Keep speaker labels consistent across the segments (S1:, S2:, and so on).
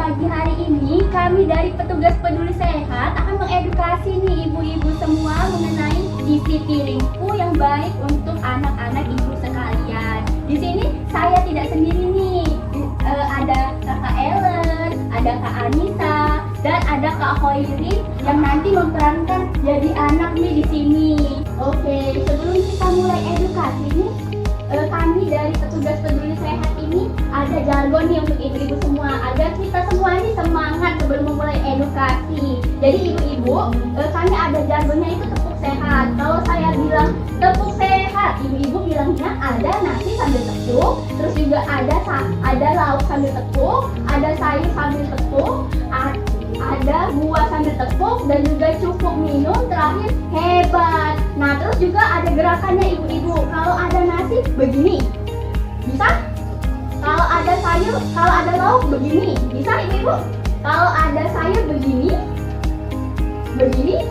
S1: pagi hari ini kami dari petugas peduli sehat akan mengedukasi nih ibu-ibu semua mengenai isi piringku yang baik untuk anak-anak ibu sekalian. Di sini saya tidak sendiri nih, ada Kakak Ellen, ada Kak Anissa, dan ada Kak Hoiri yang nanti memerankan jadi anak nih di sini. Oke, sebelum kita mulai edukasi nih, kami dari petugas peduli sehat ini ada jargon nih untuk ibu-ibu semua agar kita semua ini semangat sebelum memulai edukasi. Jadi ibu-ibu, kami ada jargonnya itu tepuk sehat. Kalau saya bilang tepuk sehat, ibu-ibu bilangnya ada nasi sambil tepuk, terus juga ada lauk sambil tepuk, ada sayur sambil tepuk, ada buah sambil tepuk, dan juga cukup minum, terakhir hebat. Nah, terus juga ada gerakannya ibu-ibu. Kalau ada nasi begini, bisa? Kalau ada sayur, kalau ada lauk begini, bisa ibu-ibu? Kalau ada sayur begini,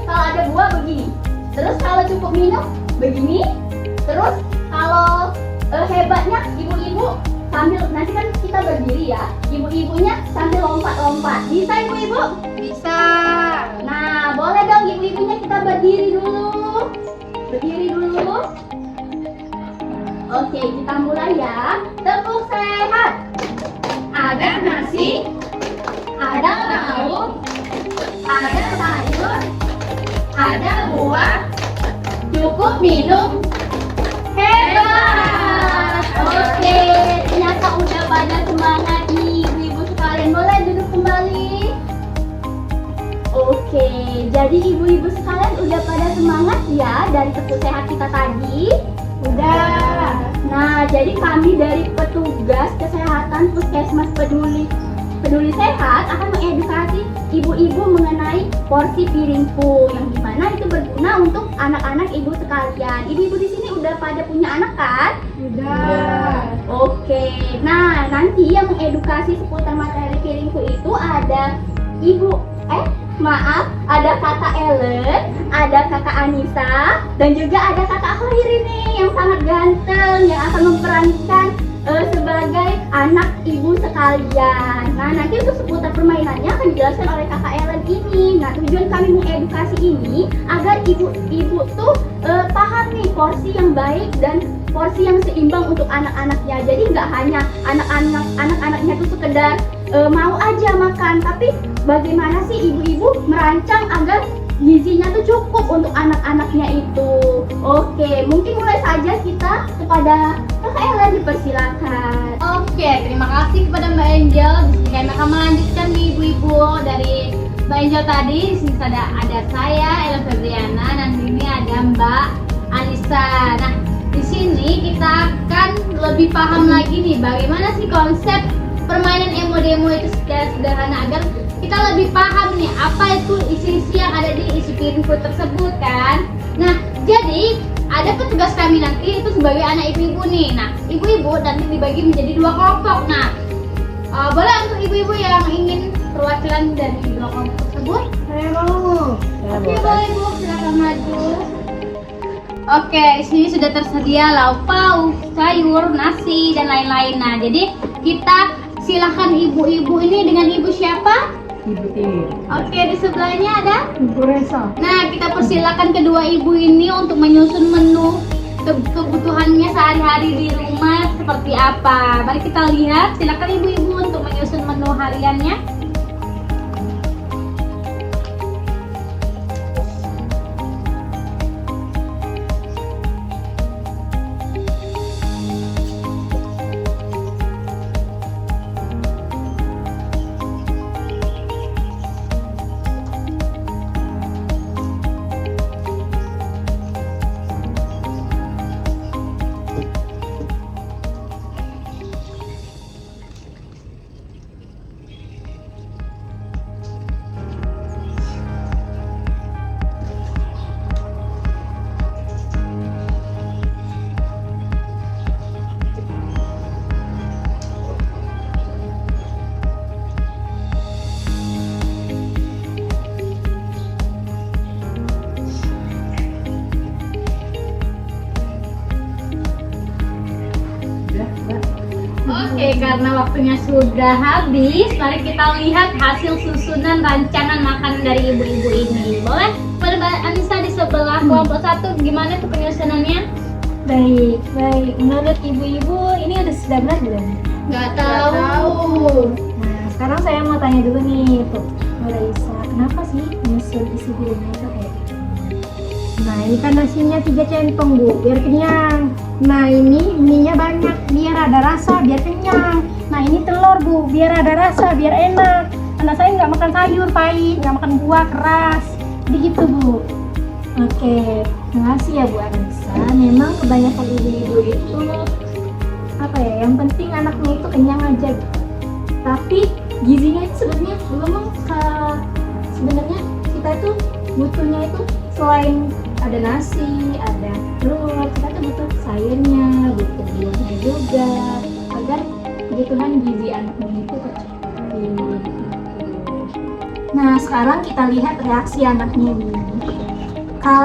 S1: kalau ada buah begini. Terus kalau cukup minum begini. Terus kalau hebatnya ibu-ibu sambil, nanti kan kita berdiri ya, ibu-ibunya sambil lompat-lompat. Bisa ibu-ibu?
S2: Bisa.
S1: Nah, boleh dong ibu-ibunya kita berdiri dulu. Berdiri dulu. Oke, kita mulai ya. Tepuk sehat. Ada nasi, ada lauk, ada sayur, ada buah, cukup minum, hebat. Oke, ternyata udah pada semangat nih ibu-ibu sekalian. Boleh duduk kembali. Oke, jadi ibu-ibu sekalian udah pada semangat ya dari tepuk sehat kita tadi? Udah. Nah, jadi kami dari petugas kesehatan Puskesmas Peduli Sehat akan mengedukasi ibu-ibu mengenai porsi piringku yang dimana itu berguna untuk anak-anak ibu sekalian. Ibu-ibu di sini udah pada punya anak kan?
S2: Udah.
S1: Oke. Nah, nanti yang mengedukasi seputar materi piringku itu ada ada Kakak Ellen, ada Kakak Anissa, dan juga ada Kakak Hoiri nih yang sangat ganteng yang akan memerankan sebagai anak ibu sekalian. Nah, nanti untuk seputar permainannya akan dijelaskan oleh Kakak Ellen ini. Nah, tujuan kami mengedukasi ini agar ibu-ibu tuh paham nih porsi yang baik dan porsi yang seimbang untuk anak-anaknya. Jadi nggak hanya anak-anaknya tuh sekedar mau aja makan, tapi bagaimana sih ibu-ibu merancang agar gizinya tuh cukup untuk anak-anaknya itu. Oke, mungkin mulai saja kita kepada Kakak Ella, dipersilakan.
S2: Oke, terima kasih kepada Mbak Angel. Di sini kami akan melanjutkan nih ibu-ibu dari Mbak Angel tadi. Di sini ada saya Ella Febriana dan ini ada Mbak Anissa. Nah, di sini kita akan lebih paham lagi nih bagaimana sih konsep permainan emo-demo itu secara sederhana agar kita lebih paham nih apa itu isi-isi yang ada di isi piringku tersebut kan. Nah, jadi ada petugas kami nanti itu sebagai anak ibu-ibu nih. Nah, ibu-ibu nanti dibagi menjadi dua kelompok. Nah, boleh untuk ibu-ibu yang ingin perwakilan dari dua kelompok tersebut?
S3: Saya mau.
S2: Oke, boleh ibu, silakan maju. Oke, di sini sudah tersedia lauk pauk, sayur, nasi, dan lain-lain. Nah, jadi kita silakan ibu-ibu ini dengan ibu siapa?
S3: Ibu Tini.
S2: Oke, di sebelahnya ada?
S3: Ibu Resa.
S2: Nah, kita persilakan kedua ibu ini untuk menyusun menu kebutuhannya sehari-hari di rumah seperti apa. Mari kita lihat, silakan ibu-ibu untuk menyusun menu hariannya. Oke, karena waktunya sudah habis, mari kita lihat hasil susunan rancangan makanan dari ibu-ibu ini. Boleh? Pada Mbak Anissa di sebelah kelompok 1, gimana tuh penyusunannya?
S3: Baik, baik. Menurut ibu-ibu ini sudah benar belum?
S2: Nggak tahu.
S3: Nah, sekarang saya mau tanya dulu nih, tuh, Mbak Raisa, kenapa sih nyusun isi piringnya itu kayak gitu? Nah, ini kan nasinya 3 centong, Bu, biar kenyang. Nah, ini mie-nya banyak, biar ada rasa, biar kenyang. Nah, ini telur, Bu, biar ada rasa, biar enak. Anak saya nggak makan sayur pahit, nggak makan buah keras. Jadi gitu, Bu. Oke, makasih ya Bu Anissa. Memang kebanyakan ibu-ibu itu apa ya? Yang penting anaknya itu kenyang aja. Gitu. Tapi gizinya itu sebenarnya belum sebenarnya kita tuh butuhnya itu selain ada nasi, ada telur, kita tuh butuh sayurnya, butuh buahnya juga agar kebutuhan gizi anaknya itu tercukupi. Nah, sekarang kita lihat reaksi anaknya nih.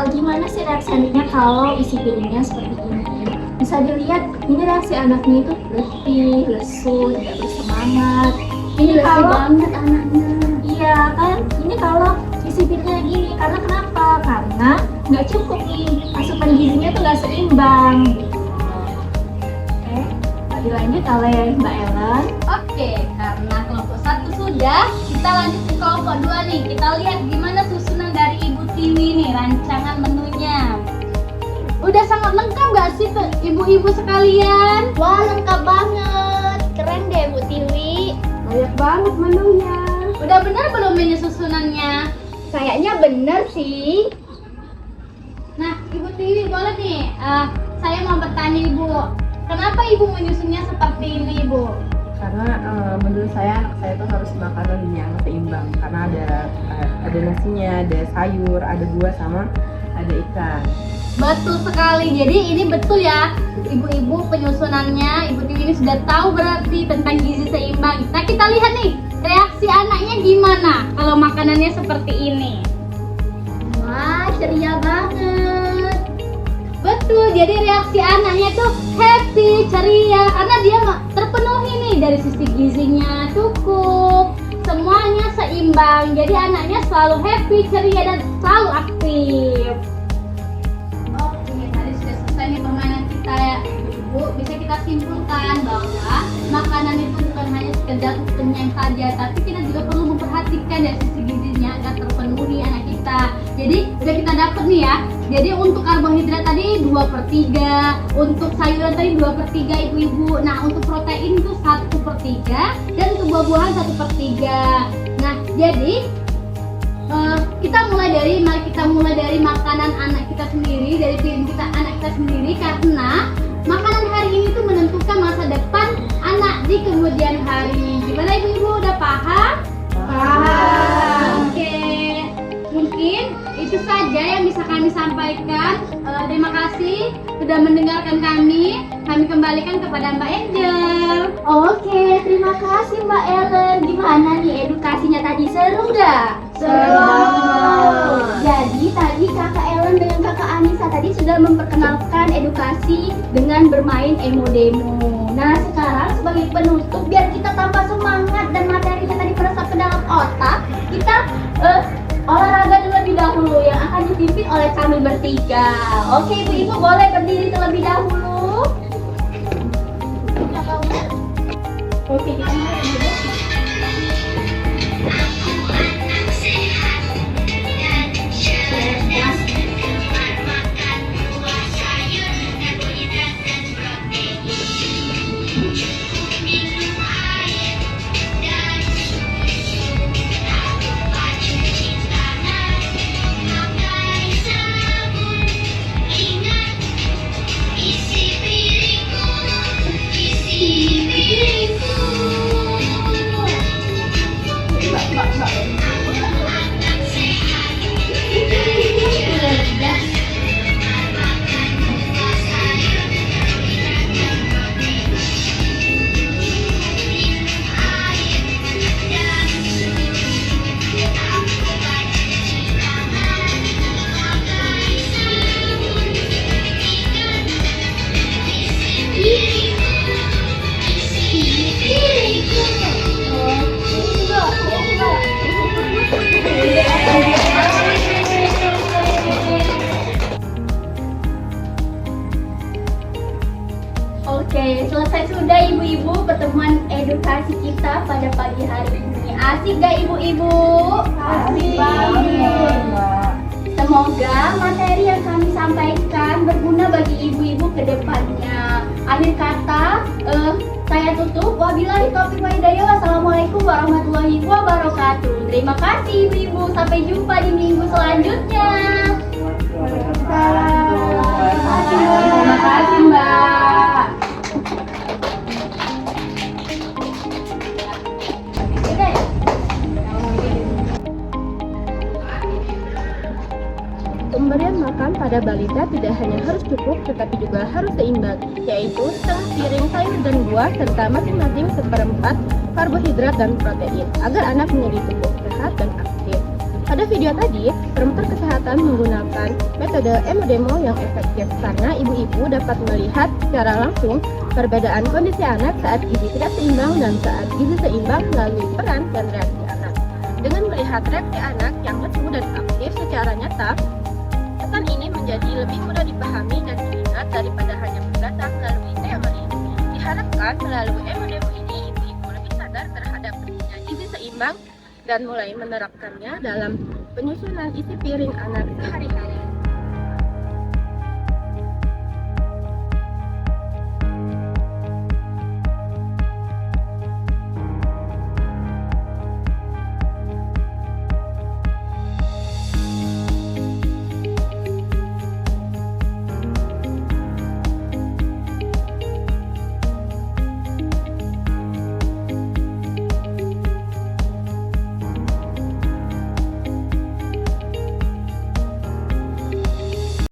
S3: Gimana sih reaksi anaknya kalau isi piringnya seperti ini? Bisa dilihat, ini reaksi anaknya itu letih, lesu, tidak bersemangat. Ini kalau
S1: banget anaknya.
S3: iya kan, ini kalau isi piringnya gini, karena kenapa? Karena nggak cukup nih, asupan gizinya tuh nggak seimbang. Oke, dilanjut oleh Mbak Ellen.
S2: Oke, karena kelompok 1 sudah, kita lanjut ke kelompok 2 nih. Kita lihat gimana susunan dari Ibu Tiwi nih, rancangan menunya. Udah sangat lengkap gak sih tuh ibu-ibu sekalian?
S1: Wah, lengkap banget. Keren deh Bu Tiwi.
S3: Banyak banget menunya.
S2: Udah benar belum ini susunannya?
S1: Kayaknya bener sih.
S2: Nah, Ibu Tiwi boleh nih, saya mau bertanya Ibu, kenapa Ibu menyusunnya seperti ini Ibu?
S4: Karena menurut saya anak saya itu harus makanan yang seimbang karena ada nasinya, ada sayur, ada buah sama ada ikan.
S2: Betul sekali, jadi ini betul ya ibu-ibu penyusunannya. Ibu Tiwi ini sudah tahu berarti tentang gizi seimbang. Nah, kita lihat nih reaksi anaknya gimana kalau makanannya seperti ini.
S1: Wah, ceria banget.
S2: Betul, jadi reaksi anaknya tuh happy, ceria karena dia terpenuhi nih dari sisi gizinya cukup, semuanya seimbang. Jadi anaknya selalu happy, ceria dan selalu aktif. Oke, tadi sudah selesai nih permainan kita ya Ibu. Bisa kita simpulkan bahwa makanan itu bukan hanya sekedar kenyang saja, tapi kita juga perlu memperhatikan dari sisi gizinya agar terpenuhi anak kita. Jadi udah kita dapat nih ya. Jadi untuk karbohidrat tadi 2/3, untuk sayuran tadi 2/3 ibu-ibu. Nah, untuk protein itu 1/3 dan untuk buah-buahan 1/3. Nah, jadi mari kita mulai dari makanan anak kita sendiri, dari piring kita anak kita sendiri, karena makanan hari ini tuh menentukan masa depan anak di kemudian hari. Gimana ibu-ibu, udah paham? Paham. Oke, mungkin itu saja yang bisa kami sampaikan. Terima kasih sudah mendengarkan kami. Kami kembalikan kepada Mbak Angel.
S1: Oke, terima kasih Mbak Ellen. Gimana nih edukasinya tadi, seru nggak? Jadi tadi Kakak Ellen dengan Kakak Anissa tadi sudah memperkenalkan edukasi dengan bermain emo-demo. Nah, sekarang sebagai penutup biar kita tambah semangat dan materinya tadi meresap ke dalam otak, kita olahraga terlebih dahulu yang akan dipimpin oleh kami bertiga. Oke, ibu-ibu boleh berdiri terlebih dahulu. Oke, kita mulai dulu. ibu-ibu pertemuan edukasi kita pada pagi hari ini. Asik gak ibu-ibu?
S3: Asik
S1: banget. Semoga materi yang kami sampaikan berguna bagi ibu-ibu ke depannya. Akhir kata, saya tutup. Wabillahi taufiq wal hidayah. Wassalamualaikum warahmatullahi wabarakatuh. Terima kasih ibu-ibu. Sampai jumpa di minggu selanjutnya.
S4: Terima kasih Mbak.
S5: Pemberian makan pada balita tidak hanya harus cukup, tetapi juga harus seimbang, yaitu setengah piring sayur dan buah, serta masing-masing seperempat karbohidrat dan protein, agar anak menjadi tubuh sehat dan aktif. Pada video tadi, promotor kesehatan menggunakan metode emodemo yang efektif karena ibu-ibu dapat melihat secara langsung perbedaan kondisi anak saat gizi tidak seimbang dan saat gizi seimbang melalui peran dan reaksi anak. Dengan melihat reaksi anak yang lesu dan aktif secara nyata, pesan ini menjadi lebih mudah dipahami dan diingat daripada hanya berdatang melalui teori. Diharapkan melalui emodemo ini, ibu-ibu lebih sadar terhadap pentingnya gizi seimbang dan mulai menerapkannya dalam penyusunan isi piring anak sehari-hari.